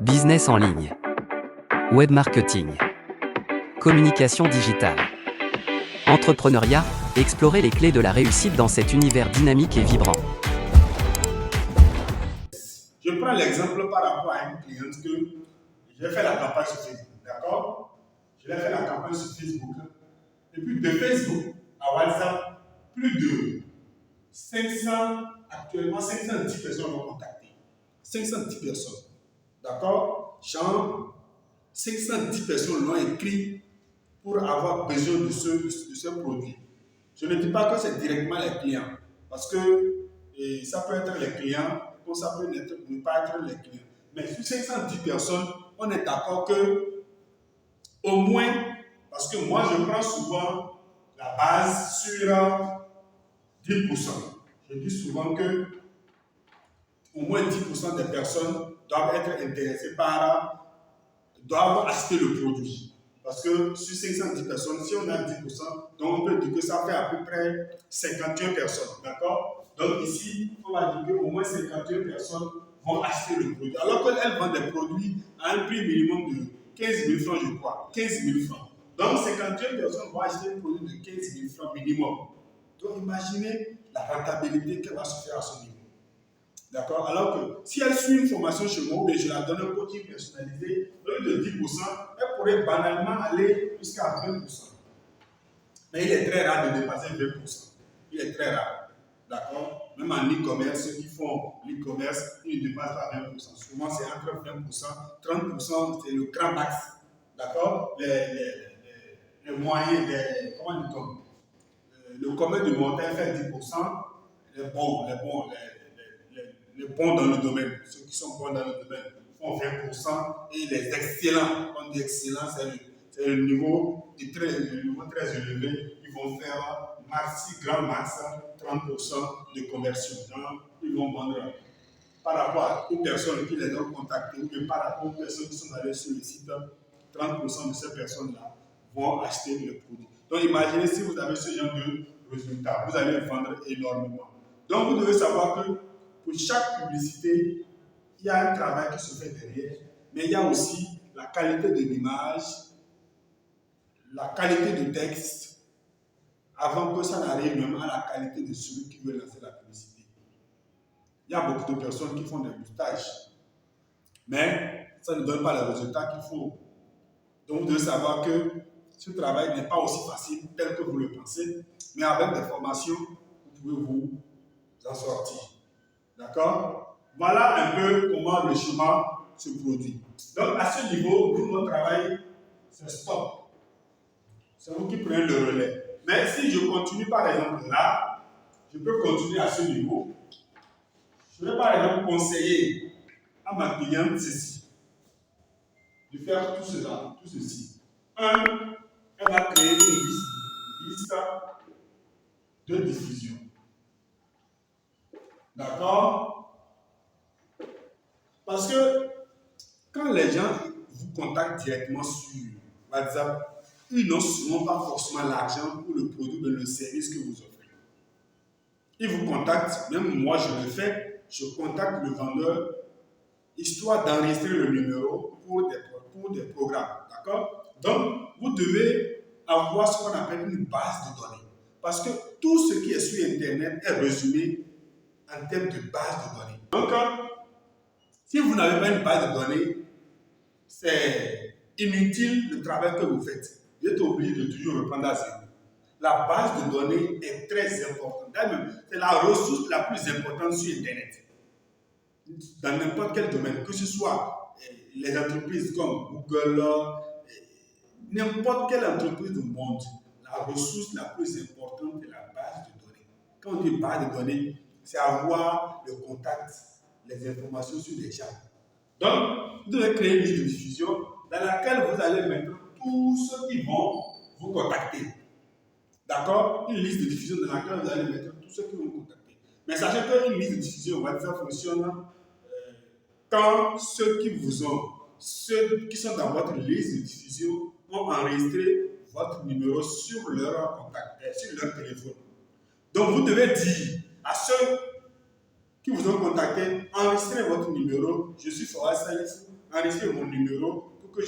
Business en ligne. Web marketing. Communication digitale. Entrepreneuriat, explorez les clés de la réussite dans cet univers dynamique et vibrant. Je prends l'exemple par rapport à une cliente que j'ai fait la campagne sur Facebook, d'accord? Je l'ai fait la campagne sur Facebook. Et puis de Facebook à WhatsApp, plus de 500, actuellement 510 personnes l'ont contacté. 510 personnes, d'accord? Genre, 510 personnes l'ont écrit pour avoir besoin de ce produit. Je ne dis pas que c'est directement les clients, parce que ça peut être les clients, comme ça peut ne pas être les clients. Mais sur 510 personnes, on est d'accord que, au moins, parce que moi je prends souvent la base sur 10%. Je dis souvent que au moins 10% des personnes doivent être intéressées doivent acheter le produit. Parce que sur 510 personnes, si on a 10%, donc on peut dire que ça fait à peu près 51 personnes. D'accord? Donc ici, on va dire qu'au moins 51 personnes vont acheter le produit. Alors qu'elles vendent des produits à un prix minimum de 15 000 francs, je crois. 15 000 francs. Donc 51 personnes vont acheter un produit de 15 000 francs minimum. Donc imaginez la rentabilité qu'elle va se faire à ce niveau. D'accord? Alors que si elle suit une formation chez moi, je la donne un coaching personnalisé, au lieu de 10%, elle pourrait banalement aller jusqu'à 20%. Mais il est très rare de dépasser 20%. Il est très rare. D'accord? Même en e-commerce, ceux qui font l'e-commerce, ils ne dépassent pas 20%. Souvent, c'est entre 20%, 30%, c'est le grand max. D'accord? Les moyens, comment dit-on? Le commun du montagne fait 10%, les bons dans le domaine, ceux qui sont bons dans le domaine font 20%, et les excellents, on dit excellent, c'est le niveau très élevé, ils vont faire grand max 30% de conversion. Donc, ils vont vendre par rapport aux personnes qui les ont contactées ou bien par rapport aux personnes qui sont allées sur le site, 30% de ces personnes-là vont acheter le produit. Donc, imaginez si vous avez ce genre de résultat, vous allez vendre énormément. Donc, vous devez savoir que pour chaque publicité, il y a un travail qui se fait derrière, mais il y a aussi la qualité de l'image, la qualité du texte, avant que ça n'arrive même à la qualité de celui qui veut lancer la publicité. Il y a beaucoup de personnes qui font des montages, mais ça ne donne pas les résultats qu'il faut. Donc, vous devez savoir que ce travail n'est pas aussi facile tel que vous le pensez, mais avec des formations, vous pouvez vous en sortir. D'accord? Voilà un peu comment le chemin se produit. Donc, à ce niveau, nous, notre travail, c'est stop. C'est vous qui prenez le relais. Mais si je continue, par exemple, là, je peux continuer à ce niveau. Je vais, par exemple, conseiller à ma cliente ceci. De faire tout ceci. Elle va créer une liste de diffusion. D'accord? Parce que quand les gens vous contactent directement sur WhatsApp, ils n'ont souvent pas forcément l'argent pour le produit ou le service que vous offrez. Ils vous contactent, même moi je le fais, je contacte le vendeur histoire d'enregistrer le numéro pour des programmes. D'accord? Donc, vous devez avoir ce qu'on appelle une base de données. Parce que tout ce qui est sur Internet est résumé en termes de base de données. Donc, si vous n'avez pas une base de données, c'est inutile le travail que vous faites. Vous êtes obligé de toujours reprendre à zéro. La base de données est très importante. C'est la ressource la plus importante sur Internet. Dans n'importe quel domaine, que ce soit les entreprises comme Google, n'importe quelle entreprise du monde, la ressource la plus importante est la base de données. Quand on dit base de données, c'est avoir le contact, les informations sur les gens. Donc, vous devez créer une liste de diffusion dans laquelle vous allez mettre tous ceux qui vont vous contacter. D'accord? Une liste de diffusion dans laquelle vous allez mettre tous ceux qui vont vous contacter. Mais sachez qu'une liste de diffusion, WhatsApp fonctionne quand ceux qui sont dans votre liste de diffusion ont enregistré votre numéro sur leur contact, sur leur téléphone. Donc, vous devez dire à ceux qui vous ont contacté, enregistrez votre numéro, je suis Fawaz Salif, enregistrez mon numéro pour que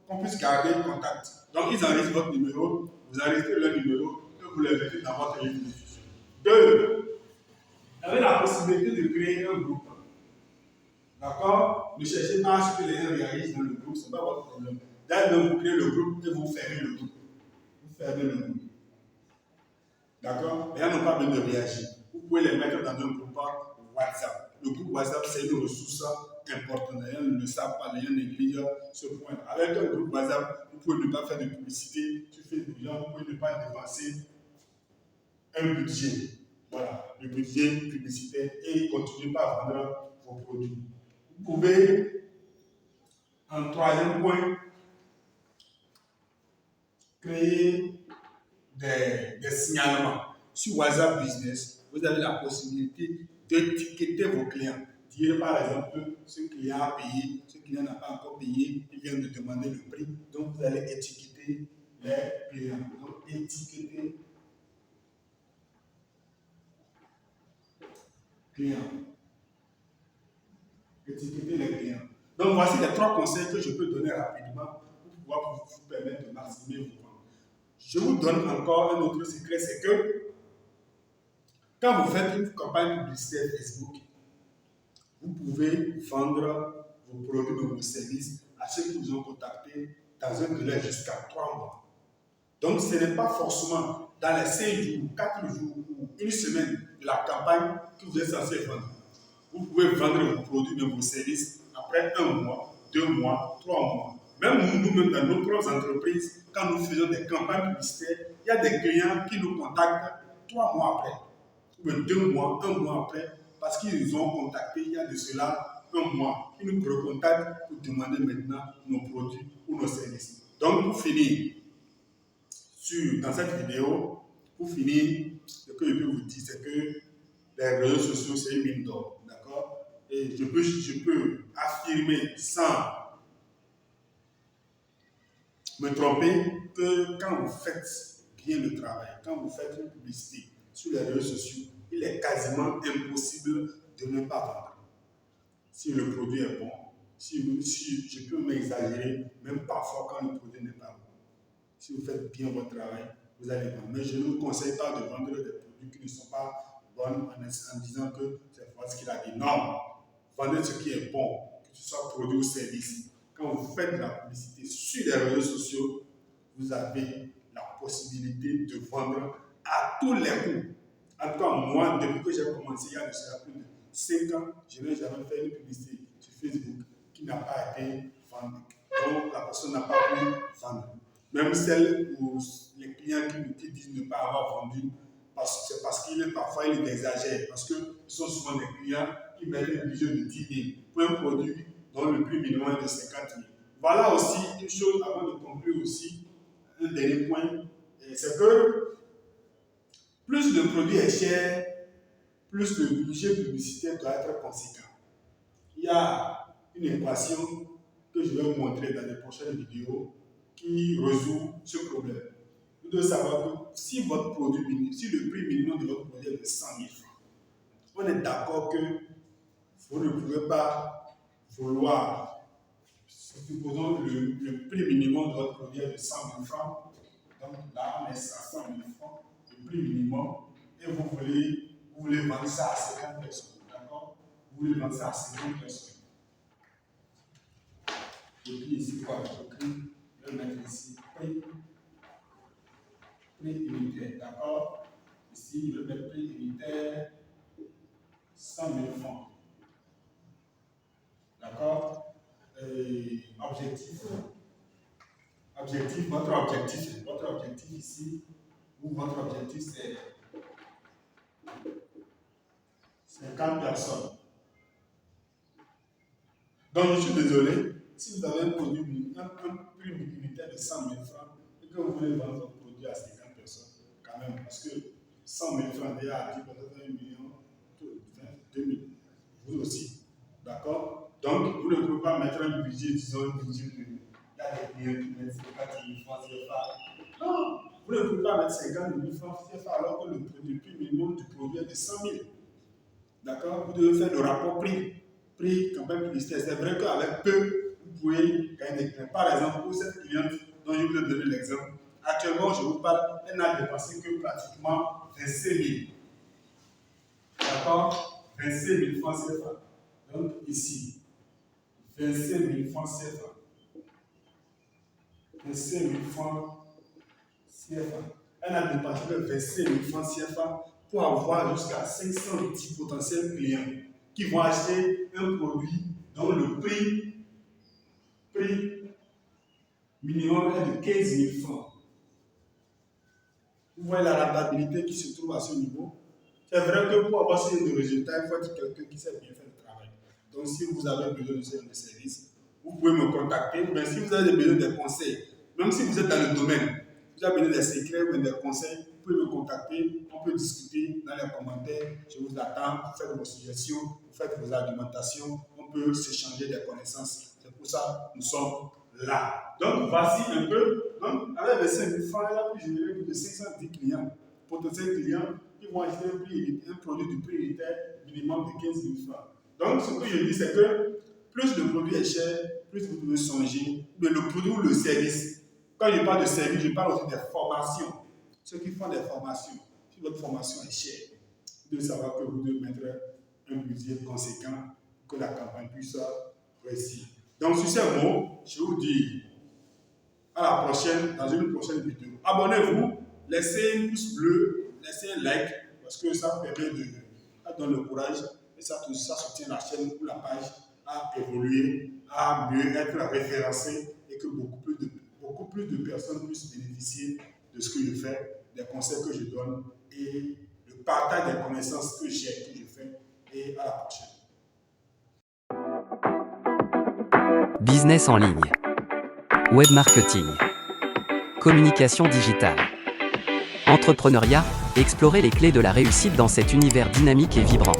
qu'on puisse garder contact. Donc, ils enregistrent votre numéro, vous enregistrez leur numéro et vous les mettez dans votre livre de diffusion. 2. Vous avez la possibilité de créer un groupe. D'accord? Ne cherchez pas à ce que les gens réagissent dans le groupe, ce n'est pas votre problème. Dès que vous créez le groupe et vous fermez le groupe. Vous fermez le groupe. D'accord? Les gens n'ont pas besoin de réagir. Vous pouvez les mettre dans un groupe WhatsApp. Le groupe WhatsApp, c'est une ressource importante. Les gens ne le savent pas, les gens négligent ce point. Avec un groupe WhatsApp, vous pouvez ne pas faire de publicité sur Facebook, vous pouvez ne pas dépenser un budget. Voilà, le budget publicitaire et continuez pas à vendre vos produits. Vous pouvez, en troisième point, créer des signalements. Sur WhatsApp Business, vous avez la possibilité d'étiqueter vos clients. Dire par exemple, ce client a payé, ce client n'a pas encore payé, il vient de demander le prix. Donc vous allez étiqueter les clients. Donc étiqueter clients. Étiqueter les clients. Donc voici les 3 conseils que je peux donner rapidement pour pouvoir vous permettre de maximiser vos ventes. Je vous donne encore un autre secret, c'est que quand vous faites une campagne publicitaire Facebook, vous pouvez vendre vos produits ou vos services à ceux qui vous ont contacté dans un délai jusqu'à 3 mois. Donc, ce n'est pas forcément dans les 5 jours, 4 jours ou une semaine de la campagne que vous êtes censé vendre. Vous pouvez vendre vos produits ou vos services après 1 mois, 2 mois, 3 mois. Même nous-mêmes, dans nos propres entreprises, quand nous faisons des campagnes publicitaires, il y a des clients qui nous contactent 3 mois après, ou 2 mois, 1 mois après, parce qu'ils nous ont contactés il y a de cela 1 mois. Ils nous recontactent pour demander maintenant nos produits ou nos services. Donc, pour finir, dans cette vidéo, pour finir, ce que je peux vous dire, c'est que les réseaux sociaux, c'est une mine d'or. D'accord? Et je peux affirmer sans me tromper que quand vous faites bien le travail, quand vous faites une publicité sur les réseaux sociaux, il est quasiment impossible de ne pas vendre. Si le produit est bon, si je peux m'exagérer, même parfois quand le produit n'est pas bon. Si vous faites bien votre travail, vous allez vendre. Mais je ne vous conseille pas de vendre des produits qui ne sont pas bons en disant que c'est ce qu'il a dit. Non, vendez ce qui est bon, que ce soit produit ou service. Quand vous faites de la publicité sur les réseaux sociaux, vous avez la possibilité de vendre à tous les coups. En tout cas, moi, depuis que j'ai commencé, il y a déjà plus de 5 ans, je n'ai jamais fait une publicité sur Facebook qui n'a pas été vendue. Donc, la personne n'a pas pu vendre. Même celles où les clients qui disent ne pas avoir vendu, c'est parce qu'il parfois il exagère. Parce que ce sont souvent des clients qui mettent un budget de 10 000 pour un produit dont le prix minimum est de 50 000. Voilà aussi une chose, avant de conclure aussi, un dernier point, c'est que plus le produit est cher, plus le budget publicitaire doit être conséquent. Il y a une équation que je vais vous montrer dans les prochaines vidéos qui résout ce problème. Vous devez savoir que si votre produit, si le prix minimum de votre produit est de 100 000 francs, on est d'accord que vous ne pouvez pas vouloir, supposons le prix minimum de votre produit est de 100 000 francs, donc là on est à 100 000 francs, le prix minimum, et vous voulez vendre ça à 50 personnes, d'accord? Vous voulez vendre ça à 50 personnes. Et puis ici, quoi, je vais mettre ici prix unitaire, d'accord? Ici, je vais mettre prix unitaire 100 000 francs. D'accord? Votre objectif ici, ou votre objectif c'est 50 personnes. Donc, je suis désolé, si vous avez un produit, un prix unitaire de 100 000 francs, et que vous voulez vendre votre produit à 50 personnes, quand même, parce que 100 000 francs déjà à 10 personnes, 1 million, 2 000, vous aussi. D'accord? Donc, vous ne pouvez pas mettre un budget, disons, un budget de. Il y a des clients qui mettent 50 000 francs CFA. Non! Vous ne pouvez pas mettre 50 000 francs CFA alors que le prix minimum du produit est de 100 000. D'accord? Vous devez faire le rapport prix. prix, campagne publicitaire. C'est vrai qu'avec peu, vous pouvez gagner des clients. Par exemple, pour cette cliente dont je vous ai donné l'exemple, actuellement, je vous parle, elle n'a dépensé que pratiquement 25 000. D'accord? 25 000 francs CFA. Donc ici, 25 000 francs CFA. 25 000 francs CFA. Elle a dépensé le 25 000 francs CFA pour avoir jusqu'à 510 potentiels clients qui vont acheter un produit dont le prix minimum est de 15 000 francs. Vous voyez la rentabilité qui se trouve à ce niveau. C'est vrai que pour avoir ce genre de résultats, il faut être quelqu'un qui sait bien faire le travail. Donc, si vous avez besoin de ce genre de service, vous pouvez me contacter. Mais si vous avez besoin de conseils, même si vous êtes dans le domaine, vous avez besoin des secrets ou des conseils, vous pouvez me contacter. On peut discuter dans les commentaires. Je vous attends. Vous faites vos suggestions, vous faites vos argumentations. On peut s'échanger des connaissances. C'est pour ça que nous sommes là. Donc, voici un peu. Donc, avec les 5 000 francs, elle a pu générer plus de 510 clients, potentiels clients qui vont acheter un produit du prix unitaire minimum de 15 000 francs. Donc, ce que je dis, c'est que plus le produit est cher, plus vous devez songer, mais le produit ou le service. Quand je parle de service, je parle aussi des formations. Ceux qui font des formations, si votre formation est chère, vous devez savoir que vous devez mettre un budget conséquent pour que la campagne puisse réussir. Donc, sur ces mots, je vous dis à la prochaine, dans une prochaine vidéo. Abonnez-vous, laissez un pouce bleu, laissez un like, parce que ça permet de donner le courage et ça soutient la chaîne ou la page à évoluer, à mieux être référencée et que beaucoup plus de personnes puissent bénéficier de ce que je fais, des conseils que je donne et le partage des connaissances que j'ai, que je fais. Et à la prochaine. Business en ligne. Web marketing. Communication digitale. Entrepreneuriat, explorez les clés de la réussite dans cet univers dynamique et vibrant.